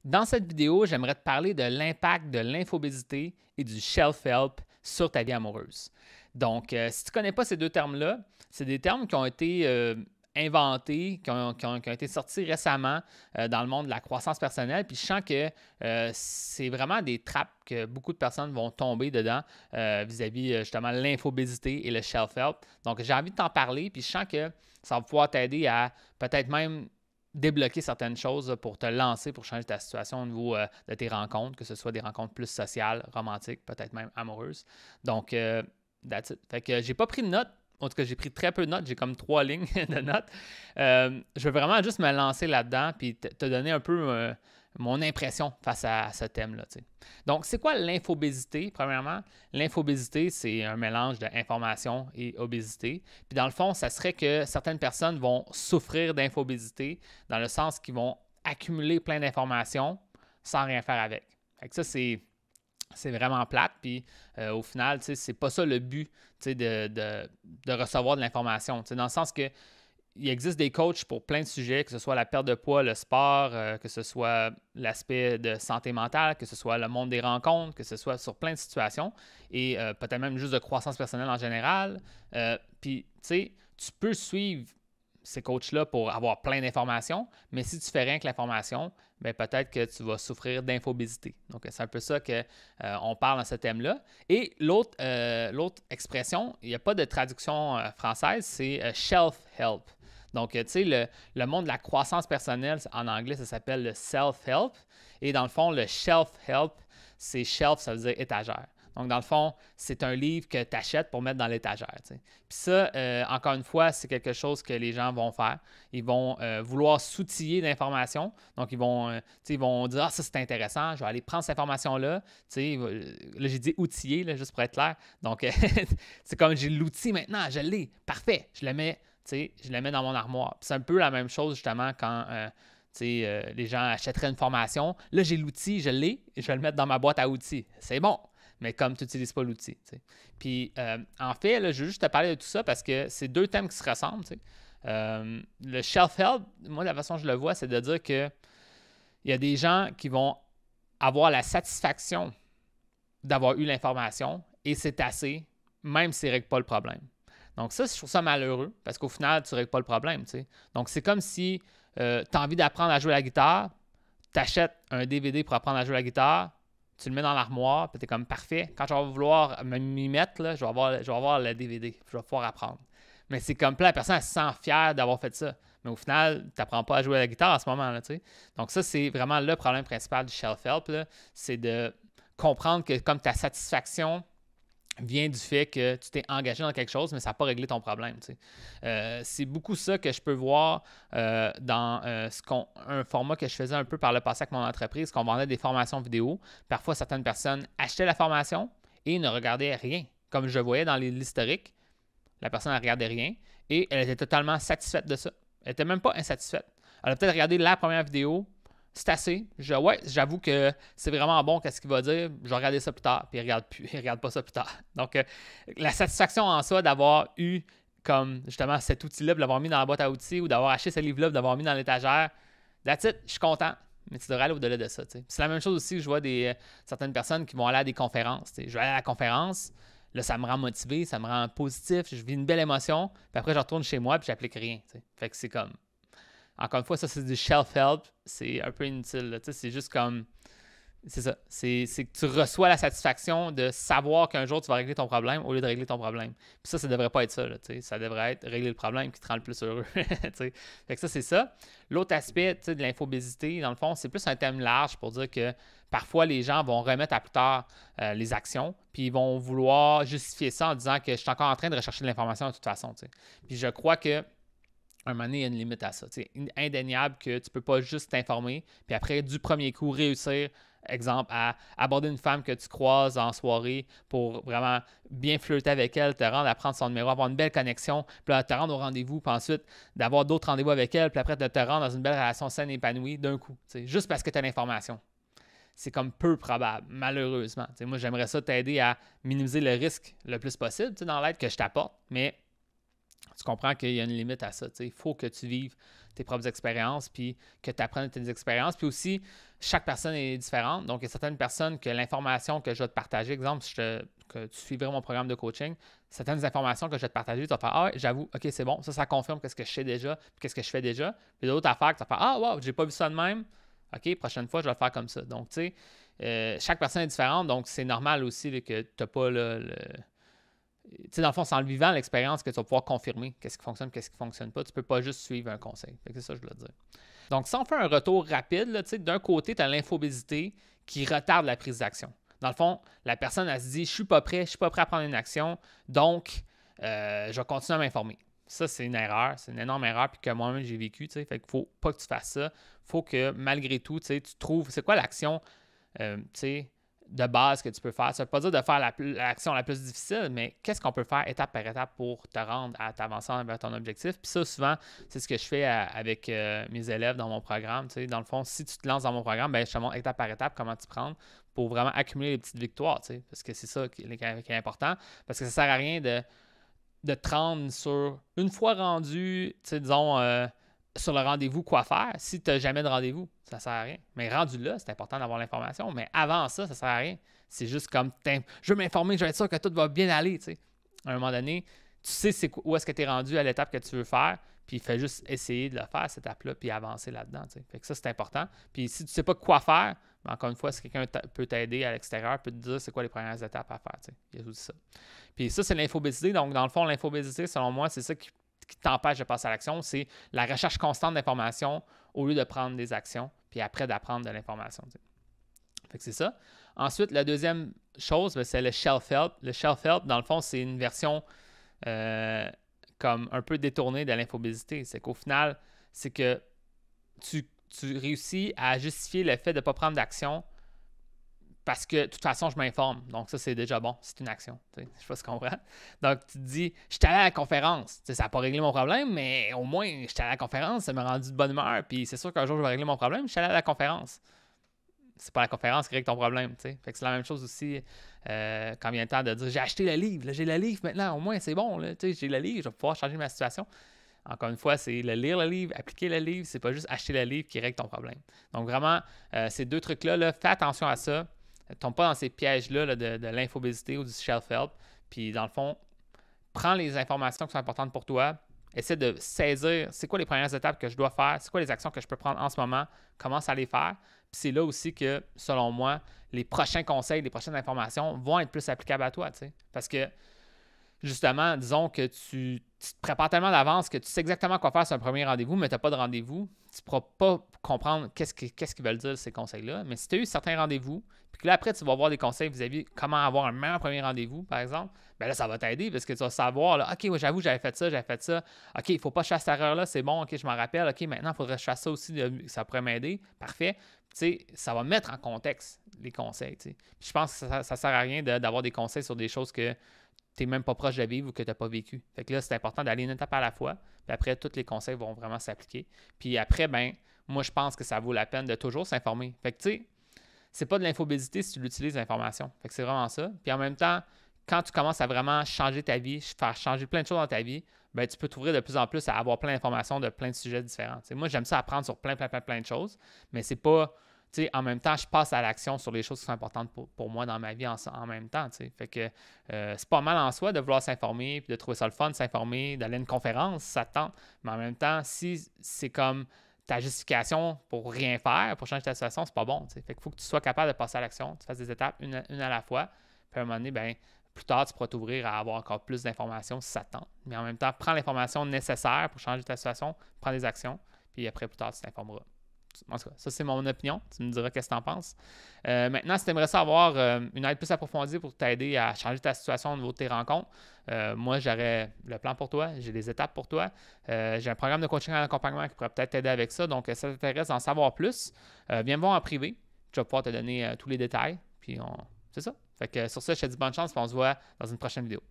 Dans cette vidéo, j'aimerais te parler de l'impact de l'infobésité et du shelf-help sur ta vie amoureuse. Donc, si tu ne connais pas ces deux termes-là, c'est des termes qui ont été inventés, qui ont été sortis récemment dans le monde de la croissance personnelle. Puis je sens que c'est vraiment des trappes que beaucoup de personnes vont tomber dedans vis-à-vis justement l'infobésité et le shelf-help. Donc, j'ai envie de t'en parler, puis je sens que ça va pouvoir t'aider à peut-être même débloquer certaines choses pour te lancer, pour changer ta situation au niveau de tes rencontres, que ce soit des rencontres plus sociales, romantiques, peut-être même amoureuses. Donc, that's it. Fait que j'ai pas pris de notes. En tout cas, j'ai pris très peu de notes. J'ai comme 3 lignes de notes. Je veux vraiment juste me lancer là-dedans puis te donner un peu mon impression face à ce thème-là. T'sais. Donc, c'est quoi l'infobésité? Premièrement, l'infobésité, c'est un mélange d'information et obésité. Puis dans le fond, ça serait que certaines personnes vont souffrir d'infobésité dans le sens qu'ils vont accumuler plein d'informations sans rien faire avec. Fait que ça, c'est vraiment plate, puis au final, c'est pas ça le but de recevoir de l'information. Dans le sens que il existe des coachs pour plein de sujets, que ce soit la perte de poids, le sport, que ce soit l'aspect de santé mentale, que ce soit le monde des rencontres, que ce soit sur plein de situations, et peut-être même juste de croissance personnelle en général. Puis, tu peux suivre ces coachs-là pour avoir plein d'informations, mais si tu fais rien que l'information, bien, peut-être que tu vas souffrir d'infobésité. Donc, c'est un peu ça qu'on parle dans ce thème-là. Et l'autre expression, il n'y a pas de traduction française, c'est shelf-help. Donc, tu sais, le monde de la croissance personnelle, en anglais, ça s'appelle le self-help. Et dans le fond, le shelf-help, c'est shelf, ça veut dire étagère. Donc, dans le fond, c'est un livre que tu achètes pour mettre dans l'étagère. Puis ça, encore une fois, c'est quelque chose que les gens vont faire. Ils vont vouloir s'outiller d'informations. Donc, ils vont dire « Ah, ça, c'est intéressant, je vais aller prendre cette information-là. » Là, j'ai dit « outiller », là, juste pour être clair. Donc, c'est comme j'ai l'outil maintenant, je l'ai, parfait, je le mets dans mon armoire. C'est un peu la même chose, justement, quand les gens achèteraient une formation. Là, j'ai l'outil, je l'ai, je vais le mettre dans ma boîte à outils. C'est bon. Mais comme tu n'utilises pas l'outil. Puis, en fait, là, je veux juste te parler de tout ça parce que c'est deux thèmes qui se ressemblent. Le shelf-help, moi, la façon dont je le vois, c'est de dire qu'il y a des gens qui vont avoir la satisfaction d'avoir eu l'information et c'est assez, même s'ils ne règlent pas le problème. Donc ça, je trouve ça malheureux parce qu'au final, tu ne règles pas le problème. Donc, c'est comme si tu as envie d'apprendre à jouer à la guitare, tu achètes un DVD pour apprendre à jouer à la guitare, tu le mets dans l'armoire, puis tu es comme parfait. Quand je vais vouloir m'y mettre, là, je vais avoir le DVD, je vais pouvoir apprendre. Mais c'est comme plein, la personne elle se sent fière d'avoir fait ça. Mais au final, tu n'apprends pas à jouer à la guitare à ce moment-là. Donc ça, c'est vraiment le problème principal du shelf-help, c'est de comprendre que comme ta satisfaction vient du fait que tu t'es engagé dans quelque chose, mais ça n'a pas réglé ton problème. C'est beaucoup ça que je peux voir dans un format que je faisais un peu par le passé avec mon entreprise, qu'on vendait des formations vidéo. Parfois, certaines personnes achetaient la formation et ne regardaient rien. Comme je voyais dans l'historique, la personne ne regardait rien et elle était totalement satisfaite de ça. Elle n'était même pas insatisfaite. Elle a peut-être regardé la première vidéo, c'est assez. Ouais, j'avoue que c'est vraiment bon qu'est-ce qu'il va dire. Je vais regarder ça plus tard, puis il ne regarde pas ça plus tard. Donc, la satisfaction en soi d'avoir eu comme justement cet outil-là, de l'avoir mis dans la boîte à outils ou d'avoir acheté ce livre-là, de l'avoir mis dans l'étagère, that's it, je suis content. Mais tu devrais aller au-delà de ça. C'est la même chose aussi que je vois certaines personnes qui vont aller à des conférences. Je vais aller à la conférence, là, ça me rend motivé, ça me rend positif, je vis une belle émotion, puis après, je retourne chez moi, puis j'applique rien. Fait que c'est comme... Encore une fois, ça, c'est du shelf-help. C'est un peu inutile. C'est juste comme... C'est ça. C'est que tu reçois la satisfaction de savoir qu'un jour, tu vas régler ton problème au lieu de régler ton problème. Puis ça devrait pas être ça. Ça devrait être régler le problème qui te rend le plus heureux. Fait que ça, c'est ça. L'autre aspect de l'infobésité, dans le fond, c'est plus un thème large pour dire que parfois, les gens vont remettre à plus tard les actions, puis ils vont vouloir justifier ça en disant que je suis encore en train de rechercher de l'information de toute façon. Puis je crois que un moment donné, il y a une limite à ça. C'est indéniable que tu ne peux pas juste t'informer, puis après, du premier coup, réussir, exemple, à aborder une femme que tu croises en soirée pour vraiment bien flirter avec elle, te rendre à prendre son numéro, avoir une belle connexion, puis là, te rendre au rendez-vous, puis ensuite d'avoir d'autres rendez-vous avec elle, puis après, de te rendre dans une belle relation saine et épanouie d'un coup, juste parce que tu as l'information. C'est comme peu probable, malheureusement. Moi, j'aimerais ça t'aider à minimiser le risque le plus possible dans l'aide que je t'apporte, mais tu comprends qu'il y a une limite à ça. Il faut que tu vives tes propres expériences, puis que tu apprennes tes expériences. Puis aussi, chaque personne est différente. Donc, il y a certaines personnes que l'information que je vais te partager, exemple, que tu suivrais mon programme de coaching, certaines informations que je vais te partager, tu vas faire « Ah ouais, j'avoue, OK, c'est bon, ça confirme qu'est-ce que je sais déjà, puis qu'est-ce que je fais déjà. » Puis d'autres affaires que tu vas faire « Ah, wow, j'ai pas vu ça de même. OK, prochaine fois, je vais le faire comme ça. » Donc, tu sais, chaque personne est différente, donc c'est normal aussi là, que tu n'as pas là, tu sais, dans le fond, c'est en le vivant l'expérience que tu vas pouvoir confirmer qu'est-ce qui fonctionne, qu'est-ce qui ne fonctionne pas. Tu ne peux pas juste suivre un conseil. C'est ça que je voulais dire. Donc, si on fait un retour rapide, là, d'un côté, tu as l'infobésité qui retarde la prise d'action. Dans le fond, la personne, elle se dit « Je suis pas prêt à prendre une action, donc je vais continuer à m'informer. » Ça, c'est une erreur, c'est une énorme erreur, puis que moi-même, j'ai vécu. Fait qu'il ne faut pas que tu fasses ça. Il faut que, malgré tout, tu trouves c'est quoi l'action, de base que tu peux faire. Ça ne veut pas dire de faire l'action la plus difficile, mais qu'est-ce qu'on peut faire étape par étape pour te rendre à t'avancer vers ton objectif. Puis ça, souvent, c'est ce que je fais avec mes élèves dans mon programme. Dans le fond, si tu te lances dans mon programme, je te montre étape par étape comment t'y prendre pour vraiment accumuler les petites victoires. Parce que c'est ça qui est important. Parce que ça ne sert à rien de te rendre sur une fois rendu, disons, sur le rendez-vous quoi faire si tu n'as jamais de rendez-vous. Ça ne sert à rien. Mais rendu là, c'est important d'avoir l'information. Mais avant ça ne sert à rien. C'est juste comme, je veux m'informer, je veux être sûr que tout va bien aller. À un moment donné, tu sais où est-ce que tu es rendu à l'étape que tu veux faire, puis fais juste essayer de le faire, cette étape-là, puis avancer là-dedans. Fait que ça, c'est important. Puis si tu ne sais pas quoi faire, encore une fois, si quelqu'un peut t'aider à l'extérieur, peut te dire c'est quoi les premières étapes à faire. Il y a tout ça. Puis ça, c'est l'infobésité. Donc, dans le fond, l'infobésité, selon moi, c'est ça qui t'empêche de passer à l'action, c'est la recherche constante d'informations au lieu de prendre des actions, puis après d'apprendre de l'information. Fait que c'est ça. Ensuite, la deuxième chose, c'est le shelf-help. Le shelf-help, dans le fond, c'est une version comme un peu détournée de l'infobésité. C'est qu'au final, c'est que tu réussis à justifier le fait de ne pas prendre d'action parce que de toute façon, je m'informe. Donc, ça, c'est déjà bon. C'est une action. Je ne sais pas si tu comprends. Donc, tu te dis, je suis allé à la conférence. Ça n'a pas réglé mon problème, mais au moins, je suis allé à la conférence. Ça m'a rendu de bonne humeur. Puis, c'est sûr qu'un jour, je vais régler mon problème. Je suis allé à la conférence. C'est pas la conférence qui règle ton problème. Fait que c'est la même chose aussi quand vient le temps de dire, j'ai acheté le livre. Là, j'ai le livre maintenant. Au moins, c'est bon. Là, j'ai le livre. Je vais pouvoir changer ma situation. Encore une fois, c'est lire le livre, appliquer le livre. C'est pas juste acheter le livre qui règle ton problème. Donc, vraiment, ces deux trucs-là, fais attention à ça. Ne tombe pas dans ces pièges-là de l'infobésité ou du shelf-help. Puis, dans le fond, prends les informations qui sont importantes pour toi. Essaie de saisir c'est quoi les premières étapes que je dois faire, c'est quoi les actions que je peux prendre en ce moment, commence à les faire. Puis c'est là aussi que, selon moi, les prochains conseils, les prochaines informations vont être plus applicables à toi. Parce que, justement, disons que tu te prépares tellement d'avance que tu sais exactement quoi faire sur un premier rendez-vous, mais tu n'as pas de rendez-vous, tu ne pourras pas comprendre qu'est-ce qu'ils veulent dire ces conseils-là. Mais si tu as eu certains rendez-vous, puis que là, après, tu vas avoir des conseils vis-à-vis comment avoir un meilleur premier rendez-vous, par exemple, bien là, ça va t'aider parce que tu vas savoir, là, OK, ouais, j'avoue, j'avais fait ça. OK, il ne faut pas que je fasse cette erreur-là, c'est bon, OK, je m'en rappelle. OK, maintenant, il faudrait que je fasse ça aussi, ça pourrait m'aider. Parfait. Ça va mettre en contexte les conseils. Puis je pense que ça ne sert à rien d'avoir des conseils sur des choses que tu n'es même pas proche de vivre ou que tu n'as pas vécu. Fait que là, c'est important d'aller une étape à la fois. Puis après, tous les conseils vont vraiment s'appliquer. Puis après, moi, je pense que ça vaut la peine de toujours s'informer. Fait que, tu sais, c'est pas de l'infobésité si tu l'utilises, l'information. Fait que c'est vraiment ça. Puis en même temps, quand tu commences à vraiment changer ta vie, faire changer plein de choses dans ta vie, tu peux t'ouvrir de plus en plus à avoir plein d'informations de plein de sujets différents. T'sais, moi, j'aime ça apprendre sur plein de choses, mais c'est pas... en même temps, je passe à l'action sur les choses qui sont importantes pour moi dans ma vie en même temps. Fait que c'est pas mal en soi de vouloir s'informer puis de trouver ça le fun, de s'informer, d'aller à une conférence, ça te tente. Mais en même temps, si c'est comme ta justification pour rien faire, pour changer ta situation, c'est pas bon. Fait qu'il faut que tu sois capable de passer à l'action, tu fasses des étapes une à la fois. Puis à un moment donné, plus tard, tu pourras t'ouvrir à avoir encore plus d'informations si ça te tente. Mais en même temps, prends l'information nécessaire pour changer ta situation, prends des actions, puis après, plus tard, tu t'informeras. En tout cas, ça, c'est mon opinion. Tu me diras qu'est-ce que tu en penses. Maintenant, si tu aimerais ça avoir une aide plus approfondie pour t'aider à changer ta situation au niveau de tes rencontres, moi, j'aurais le plan pour toi. J'ai des étapes pour toi. J'ai un programme de coaching en accompagnement qui pourrait peut-être t'aider avec ça. Donc, si ça t'intéresse d'en savoir plus, viens me voir en privé. Je vais pouvoir te donner tous les détails. Puis, c'est ça. Fait que sur ça, je te dis bonne chance et on se voit dans une prochaine vidéo.